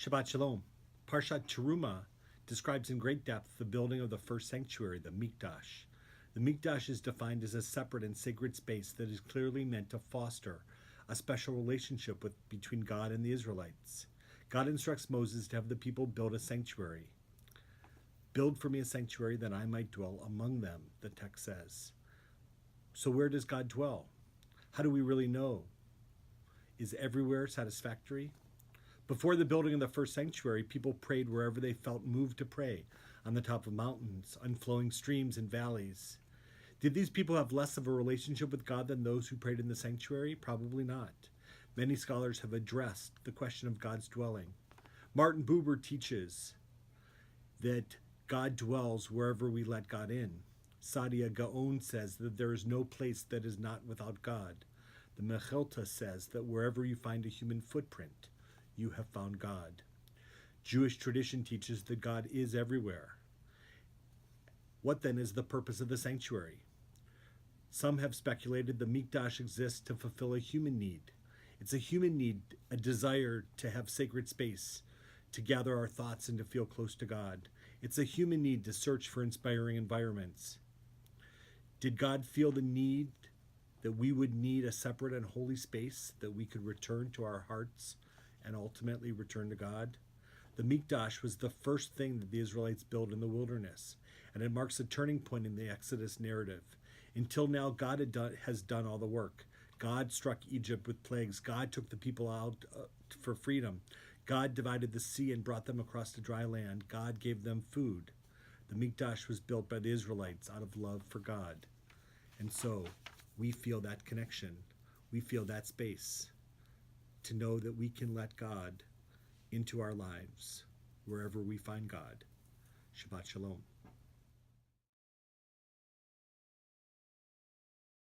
Shabbat Shalom. Parshat Teruma describes in great depth the building of the first sanctuary, the Mikdash. The Mikdash is defined as a separate and sacred space that is clearly meant to foster a special relationship between God and the Israelites. God instructs Moses to have the people build a sanctuary. Build for me a sanctuary that I might dwell among them, the text says. So where does God dwell? How do we really know? Is everywhere satisfactory? Before the building of the first sanctuary, people prayed wherever they felt moved to pray, on the top of mountains, on flowing streams and valleys. Did these people have less of a relationship with God than those who prayed in the sanctuary? Probably not. Many scholars have addressed the question of God's dwelling. Martin Buber teaches that God dwells wherever we let God in. Sadia Gaon says that there is no place that is not without God. The Mechilta says that wherever you find a human footprint, you have found God. Jewish tradition teaches that God is everywhere. What then is the purpose of the sanctuary? Some have speculated the Mikdash exists to fulfill a human need. It's a human need, a desire to have sacred space, to gather our thoughts and to feel close to God. It's a human need to search for inspiring environments. Did God feel the need that we would need a separate and holy space that we could return to our hearts and ultimately return to God? The Mikdash was the first thing that the Israelites built in the wilderness, and it marks a turning point in the Exodus narrative. Until now, God has done all the work. God struck Egypt with plagues. God took the people out for freedom. God divided the sea and brought them across the dry land. God gave them food. The Mikdash was built by the Israelites out of love for God. And so we feel that connection. We feel that space to know that we can let God into our lives wherever we find God. Shabbat Shalom.